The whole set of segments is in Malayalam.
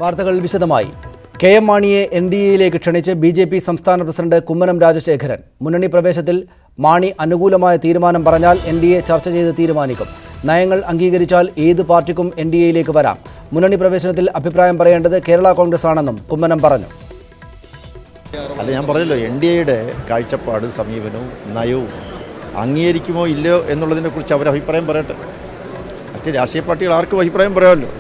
വാർത്തകൾ വിശദമായി. കെ എം മാണിയെ NDAയിലേക്ക് ക്ഷണിച്ച് BJP സംസ്ഥാന പ്രസിഡന്റ് കുമ്മനം രാജശേഖരൻ. മുന്നണി പ്രവേശത്തിൽ മാണി അനുകൂലമായ തീരുമാനം പറഞ്ഞാൽ NDA ചർച്ച ചെയ്ത് തീരുമാനിക്കും. നയങ്ങൾ അംഗീകരിച്ചാൽ ഏത് പാർട്ടിക്കും NDAയിലേക്ക് വരാം. മുന്നണി പ്രവേശനത്തിൽ അഭിപ്രായം പറയേണ്ടത് കേരള കോൺഗ്രസ് ആണെന്നും കുമ്മനം പറഞ്ഞു. അല്ല, ഞാൻ പറഞ്ഞല്ലോ, NDAയുടെ കാഴ്ചപ്പാട്, സമീപനവും നയവും അംഗീകരിക്കുമോ ഇല്ലയോ എന്നുള്ളതിനെക്കുറിച്ച് അവർ അഭിപ്രായം പറയട്ടെ. മറ്റ് രാഷ്ട്രീയ പാർട്ടികൾ ആർക്കും അഭിപ്രായം പറയാമല്ലോ.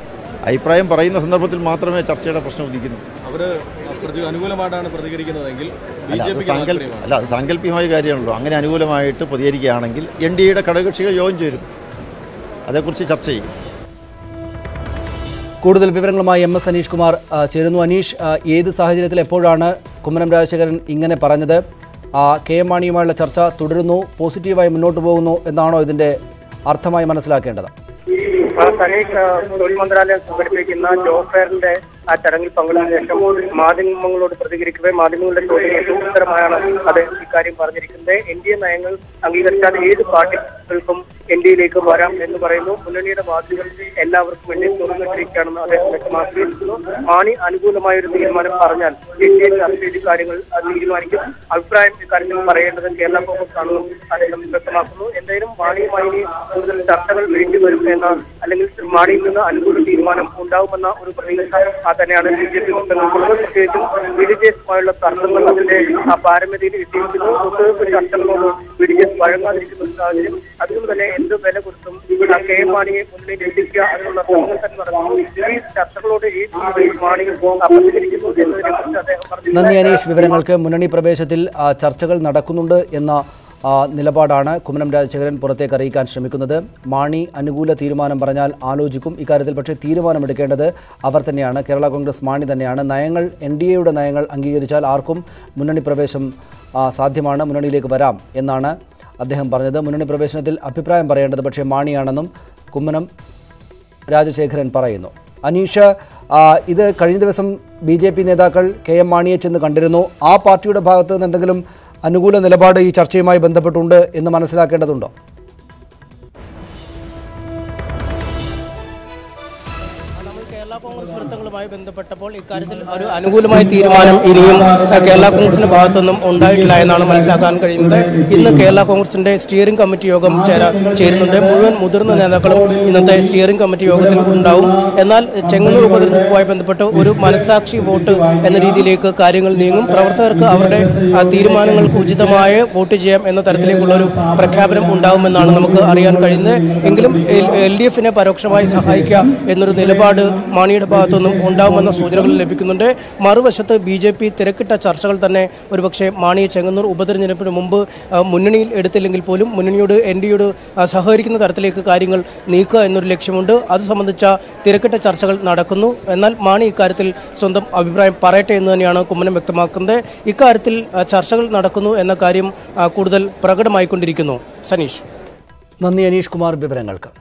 അഭിപ്രായം പറയുന്ന സന്ദർഭത്തിൽ മാത്രമേ ചർച്ചയുടെ പ്രശ്നം ഉദിക്കുന്നു. അവർ അനുകൂലമായിട്ടാണ് പ്രതികരിക്കുന്നതെങ്കിൽ അത് സാങ്കല്പികമായ കാര്യമാണല്ലോ. അങ്ങനെ അനുകൂലമായിട്ട് പ്രതികരിക്കുകയാണെങ്കിൽ NDAയുടെ ഘടകകക്ഷികൾ യോഗം ചേരും, അതേക്കുറിച്ച് ചർച്ച ചെയ്യും. കൂടുതൽ വിവരങ്ങളുമായി MS അനീഷ് കുമാർ ചേരുന്നു. അനീഷ്, ഏത് സാഹചര്യത്തിൽ എപ്പോഴാണ് കുമ്മനം രാജശേഖരൻ ഇങ്ങനെ പറഞ്ഞത്? കെ എം മാണിയുമായുള്ള ചർച്ച തുടരുന്നു, പോസിറ്റീവായി മുന്നോട്ട് പോകുന്നു എന്നാണോ ഇതിന്റെ അർത്ഥമായി മനസ്സിലാക്കേണ്ടത്? സനീഷ്, തൊഴിൽ മന്ത്രാലയം സംഘടിപ്പിക്കുന്ന ജോബ് ഫെയറിന്റെ ആ ചടങ്ങിൽ പങ്കെടുത്ത ശേഷം മാധ്യമങ്ങളോട് പ്രതികരിക്കവേ മാധ്യമങ്ങളുടെ ചോദ്യങ്ങൾക്ക് ഉത്തരമായാണ് അത് ഇക്കാര്യം പറഞ്ഞിരിക്കുന്നത്. NDA നയങ്ങൾ അംഗീകരിച്ചാൽ ഏത് പാർട്ടികൾക്കും NDAയിലേക്ക് വരാം എന്ന് പറയുന്നു. മുന്നണിയുടെ വാദികൾ എല്ലാവർക്കും വേണ്ടി തുറന്നിട്ടിരിക്കുകയാണെന്ന് അദ്ദേഹം വ്യക്തമാക്കിയിരിക്കുന്നു. മാണി അനുകൂലമായ ഒരു തീരുമാനം പറഞ്ഞാൽ NDA ചർച്ച ചെയ്ത് കാര്യങ്ങൾ തീരുമാനിക്കും. അഭിപ്രായം ഇക്കാര്യത്തിൽ പറയേണ്ടത് കേരള കോൺഗ്രസ് ആണെന്നും അദ്ദേഹം വ്യക്തമാക്കുന്നു. എന്തായാലും മാണിയുമായി കൂടുതൽ ചർച്ചകൾ വേണ്ടിവരും എന്ന, അല്ലെങ്കിൽ മാണിയിൽ നിന്ന് അനുകൂല തീരുമാനം ഉണ്ടാവുമെന്ന ഒരു പ്രതീക്ഷ തന്നെയാണ് BJP വൃത്തങ്ങൾക്കുള്ളത്. പ്രത്യേകിച്ചും BDJസുമായുള്ള തർക്കങ്ങൾ അതിന്റെ പാരമ്യതയിൽ എത്തിയിരിക്കുന്നു. ചർച്ചകളോട് BDJS വഴങ്ങാതിരിക്കുന്ന സാഹചര്യം. അതുകൊണ്ട് തന്നെ എന്ത് വില കൊടുത്തും കെ എം മാണിയെ മുന്നിലേക്ക് എത്തിക്കുക അതിനുള്ള ശ്രമങ്ങൾ തന്നെ നടന്നു. ഈ ചർച്ചകളോട് ഈ മാണികൾ പ്രതികരിക്കുന്നു എന്നതിനെക്കുറിച്ച് അദ്ദേഹം പറഞ്ഞു. നന്ദി അനീഷ്. വിവരങ്ങൾക്ക്. മുന്നണി പ്രവേശത്തിൽ ചർച്ചകൾ നടക്കുന്നുണ്ട് എന്ന നിലപാടാണ് കുമ്മനം രാജശേഖരൻ പുറത്തേക്ക് അറിയിക്കാൻ ശ്രമിക്കുന്നത്. മാണി അനുകൂല തീരുമാനം പറഞ്ഞാൽ ആലോചിക്കും. ഇക്കാര്യത്തിൽ പക്ഷേ തീരുമാനമെടുക്കേണ്ടത് അവർ തന്നെയാണ്, കേരള കോൺഗ്രസ് മാണി തന്നെയാണ്. നയങ്ങൾ, NDAയുടെ നയങ്ങൾ അംഗീകരിച്ചാൽ ആർക്കും മുന്നണി പ്രവേശം സാധ്യമാണ്, മുന്നണിയിലേക്ക് വരാം എന്നാണ് അദ്ദേഹം പറഞ്ഞത്. മുന്നണി പ്രവേശനത്തിൽ അഭിപ്രായം പറയേണ്ടത് പക്ഷേ മാണിയാണെന്നും കുമ്മനം രാജശേഖരൻ പറയുന്നു. അനീഷ്, ഇത് കഴിഞ്ഞ ദിവസം BJP നേതാക്കൾ കെ എം മാണിയെ ചെന്ന് കണ്ടിരുന്നു. ആ പാർട്ടിയുടെ ഭാഗത്ത് നിന്ന് എന്തെങ്കിലും അനുകൂല നിലപാട് ഈ ചർച്ചയുമായി ബന്ധപ്പെട്ടുണ്ട് എന്ന് മനസ്സിലാക്കേണ്ടതുണ്ടോ? കേരള കോൺഗ്രസ് വൃത്തങ്ങളുമായി ബന്ധപ്പെട്ടപ്പോൾ ഇക്കാര്യത്തിൽ ഒരു അനുകൂലമായ തീരുമാനം ഇനിയും കേരള കോൺഗ്രസിന്റെ ഭാഗത്തുനിന്നും ഉണ്ടായിട്ടില്ല എന്നാണ് മനസ്സിലാക്കാൻ കഴിയുന്നത്. ഇന്ന് കേരള കോൺഗ്രസിന്റെ സ്റ്റിയറിംഗ് കമ്മിറ്റി യോഗം ചേരുന്നുണ്ട്. മുഴുവൻ മുതിർന്ന നേതാക്കളും ഇന്നത്തെ സ്റ്റിയറിംഗ് കമ്മിറ്റി യോഗത്തിൽ ഉണ്ടാവും. എന്നാൽ ചെങ്ങന്നൂർ ഉപതെരഞ്ഞെടുപ്പുമായി ബന്ധപ്പെട്ട് ഒരു മനസാക്ഷി വോട്ട് എന്ന രീതിയിലേക്ക് കാര്യങ്ങൾ നീങ്ങും. പ്രവർത്തകർക്ക് അവരുടെ തീരുമാനങ്ങൾക്ക് ഉചിതമായ വോട്ട് ചെയ്യാം എന്ന തരത്തിലേക്കുള്ള ഒരു പ്രഖ്യാപനം ഉണ്ടാവുമെന്നാണ് നമുക്ക് അറിയാൻ കഴിയുന്നത്. എങ്കിലും LDFനെ പരോക്ഷമായി സഹായിക്കുക എന്നൊരു നിലപാട് മാണിയുടെ ഭാഗത്തുനിന്നും ഉണ്ടാകുമെന്ന സൂചനകൾ ലഭിക്കുന്നുണ്ട്. മറുവശത്ത് BJP തിരക്കിട്ട ചർച്ചകൾ തന്നെ ഒരുപക്ഷെ മാണിയെ ചെങ്ങന്നൂർ ഉപതെരഞ്ഞെടുപ്പിന് മുമ്പ് മുന്നണിയിൽ എടുത്തില്ലെങ്കിൽ പോലും മുന്നണിയോട് NDAയോട് സഹകരിക്കുന്ന തരത്തിലേക്ക് കാര്യങ്ങൾ നീക്കുക എന്നൊരു ലക്ഷ്യമുണ്ട്. അത് സംബന്ധിച്ച തിരക്കിട്ട ചർച്ചകൾ നടക്കുന്നു. എന്നാൽ മാണി ഇക്കാര്യത്തിൽ സ്വന്തം അഭിപ്രായം പറയട്ടെ എന്ന് തന്നെയാണ് കുമ്മനം വ്യക്തമാക്കുന്നത്. ഇക്കാര്യത്തിൽ ചർച്ചകൾ നടക്കുന്നു എന്ന കാര്യം കൂടുതൽ പ്രകടമായിക്കൊണ്ടിരിക്കുന്നു. സനീഷ്. നന്ദി അനീഷ് കുമാർ വിവരങ്ങൾക്ക്.